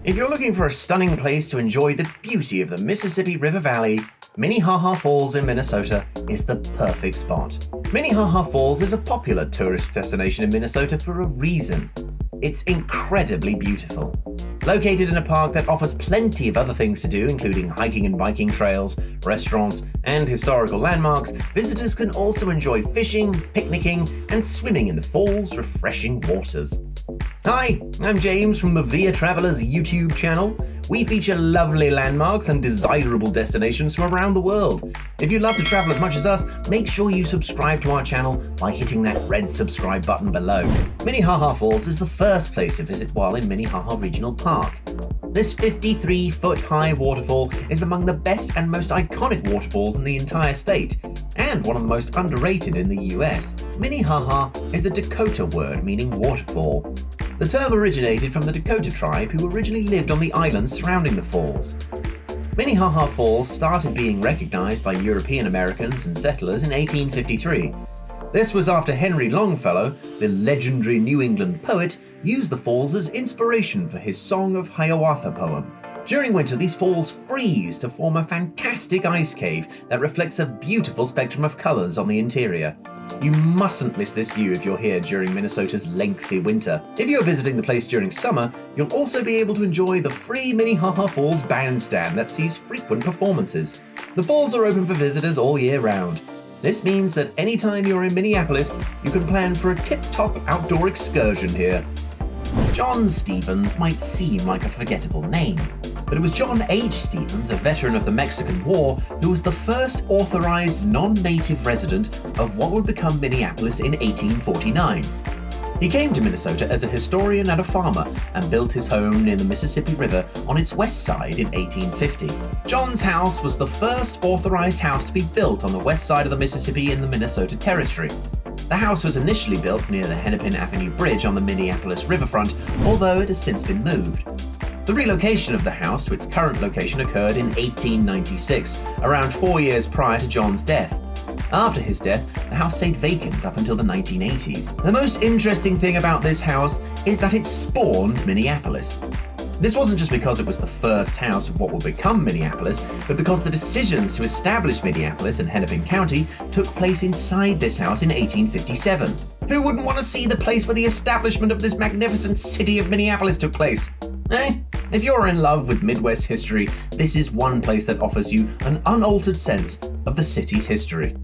If you're looking for a stunning place to enjoy the beauty of the Mississippi River Valley, Minnehaha Falls in Minnesota is the perfect spot. Minnehaha Falls is a popular tourist destination in Minnesota for a reason. It's incredibly beautiful. Located in a park that offers plenty of other things to do, including hiking and biking trails, restaurants, and historical landmarks, visitors can also enjoy fishing, picnicking, and swimming in the fall's refreshing waters. Hi, I'm James from the Via Travelers YouTube channel. We feature lovely landmarks and desirable destinations from around the world. If you love to travel as much as us, make sure you subscribe to our channel by hitting that red subscribe button below. Minnehaha Falls is the first place to visit while in Minnehaha Regional Park. This 53-foot-high waterfall is among the best and most iconic waterfalls in the entire state, and one of the most underrated in the US. Minnehaha is a Dakota word meaning waterfall. The term originated from the Dakota tribe who originally lived on the islands surrounding the falls. Minnehaha Falls started being recognized by European Americans and settlers in 1853. This was after Henry Longfellow, the legendary New England poet, used the falls as inspiration for his Song of Hiawatha poem. During winter, these falls freeze to form a fantastic ice cave that reflects a beautiful spectrum of colors on the interior. You mustn't miss this view if you're here during Minnesota's lengthy winter. If you're visiting the place during summer, you'll also be able to enjoy the free Minnehaha Falls bandstand that sees frequent performances. The falls are open for visitors all year round. This means that anytime you're in Minneapolis, you can plan for a tip-top outdoor excursion here. John Stevens might seem like a forgettable name, but it was John H. Stevens, a veteran of the Mexican War, who was the first authorized non-native resident of what would become Minneapolis in 1849. He came to Minnesota as a historian and a farmer and built his home near the Mississippi River on its west side in 1850. John's house was the first authorized house to be built on the west side of the Mississippi in the Minnesota Territory. The house was initially built near the Hennepin Avenue Bridge on the Minneapolis riverfront, although it has since been moved. The relocation of the house to its current location occurred in 1896, around 4 years prior to John's death. After his death, the house stayed vacant up until the 1980s. The most interesting thing about this house is that it spawned Minneapolis. This wasn't just because it was the first house of what will become Minneapolis, but because the decisions to establish Minneapolis in Hennepin County took place inside this house in 1857. Who wouldn't want to see the place where the establishment of this magnificent city of Minneapolis took place? If you're in love with Midwest history, this is one place that offers you an unaltered sense of the city's history.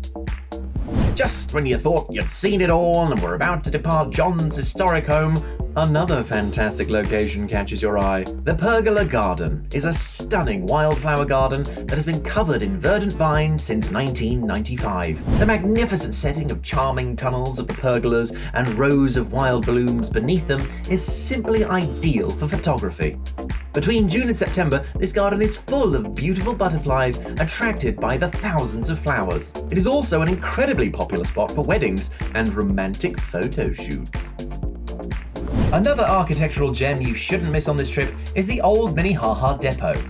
Just when you thought you'd seen it all and were about to depart John's historic home, another fantastic location catches your eye. The Pergola Garden is a stunning wildflower garden that has been covered in verdant vines since 1995. The magnificent setting of charming tunnels of the pergolas and rows of wild blooms beneath them is simply ideal for photography. Between June and September, this garden is full of beautiful butterflies attracted by the thousands of flowers. It is also an incredibly popular spot for weddings and romantic photo shoots. Another architectural gem you shouldn't miss on this trip is the old Minnehaha Depot,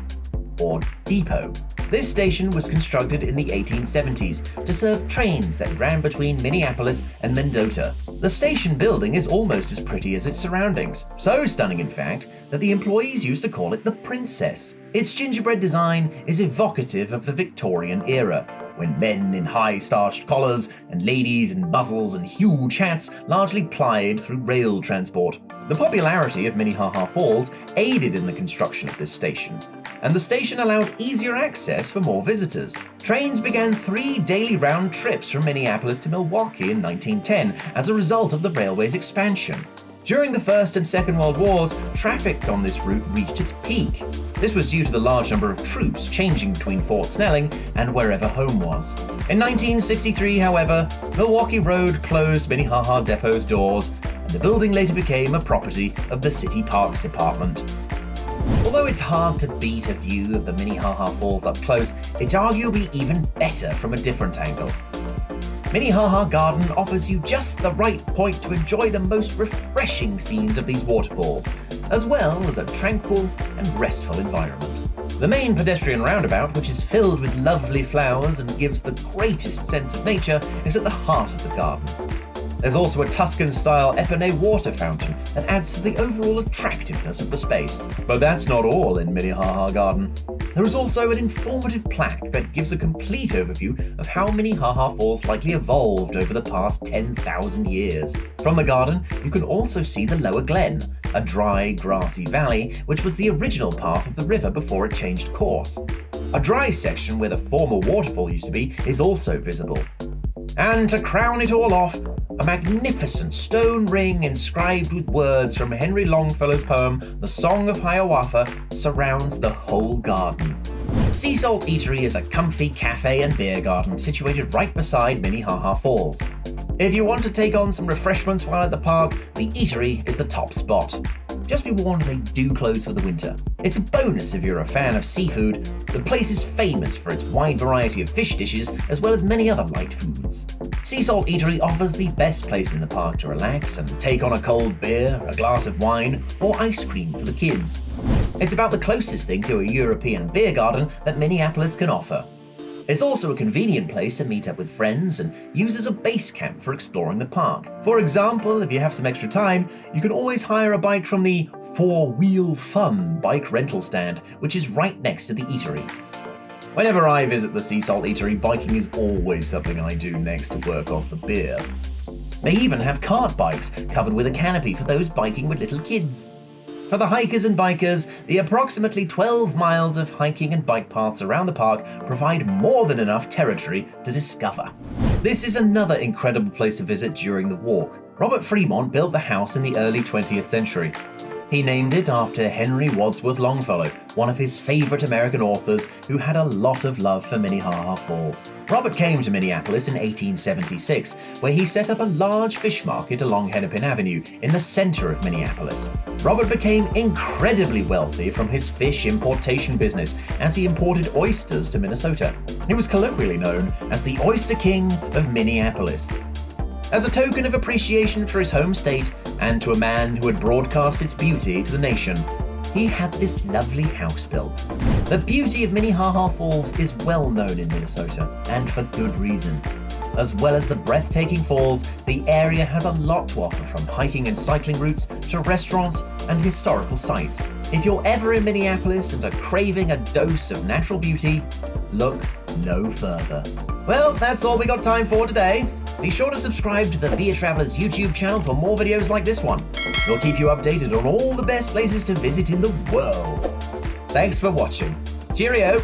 or Depot. This station was constructed in the 1870s to serve trains that ran between Minneapolis and Mendota. The station building is almost as pretty as its surroundings, so stunning in fact that the employees used to call it the Princess. Its gingerbread design is evocative of the Victorian era, when men in high starched collars and ladies in muzzles and huge hats largely plied through rail transport. The popularity of Minnehaha Falls aided in the construction of this station, and the station allowed easier access for more visitors. Trains began 3 daily round trips from Minneapolis to Milwaukee in 1910 as a result of the railway's expansion. During the First and Second World Wars, traffic on this route reached its peak. This was due to the large number of troops changing between Fort Snelling and wherever home was. In 1963, however, Milwaukee Road closed Minnehaha Depot's doors, and the building later became a property of the City Parks Department. Although it's hard to beat a view of the Minnehaha Falls up close, it's arguably even better from a different angle. Minnehaha Garden offers you just the right point to enjoy the most refreshing scenes of these waterfalls, as well as a tranquil and restful environment. The main pedestrian roundabout, which is filled with lovely flowers and gives the greatest sense of nature, is at the heart of the garden. There's also a Tuscan-style Epinay water fountain that adds to the overall attractiveness of the space. But that's not all in Minnehaha Garden. There is also an informative plaque that gives a complete overview of how Minnehaha Falls likely evolved over the past 10,000 years. From the garden, you can also see the Lower Glen, a dry, grassy valley which was the original path of the river before it changed course. A dry section where the former waterfall used to be is also visible. And to crown it all off, a magnificent stone ring inscribed with words from Henry Longfellow's poem, The Song of Hiawatha, surrounds the whole garden. Salt Eatery is a comfy cafe and beer garden situated right beside Minnehaha Falls. If you want to take on some refreshments while at the park, the eatery is the top spot. Just be warned they do close for the winter. It's a bonus if you're a fan of seafood. The place is famous for its wide variety of fish dishes as well as many other light foods. Salt Eatery offers the best place in the park to relax and take on a cold beer, a glass of wine, or ice cream for the kids. It's about the closest thing to a European beer garden that Minneapolis can offer. It's also a convenient place to meet up with friends and use as a base camp for exploring the park. For example, if you have some extra time, you can always hire a bike from the 4-Wheel Fun bike rental stand, which is right next to the eatery. Whenever I visit the Salt Eatery, biking is always something I do next to work off the beer. They even have cart bikes covered with a canopy for those biking with little kids. For the hikers and bikers, the approximately 12 miles of hiking and bike paths around the park provide more than enough territory to discover. This is another incredible place to visit during the walk. Robert Fremont built the house in the early 20th century. He named it after Henry Wadsworth Longfellow, one of his favorite American authors who had a lot of love for Minnehaha Falls. Robert came to Minneapolis in 1876, where he set up a large fish market along Hennepin Avenue in the center of Minneapolis. Robert became incredibly wealthy from his fish importation business as he imported oysters to Minnesota. He was colloquially known as the Oyster King of Minneapolis. As a token of appreciation for his home state and to a man who had broadcast its beauty to the nation, he had this lovely house built. The beauty of Minnehaha Falls is well known in Minnesota, and for good reason. As well as the breathtaking falls, the area has a lot to offer, from hiking and cycling routes to restaurants and historical sites. If you're ever in Minneapolis and are craving a dose of natural beauty, look no further. Well, that's all we got time for today. Be sure to subscribe to the Via Travelers YouTube channel for more videos like this one. We'll keep you updated on all the best places to visit in the world. Thanks for watching. Cheerio!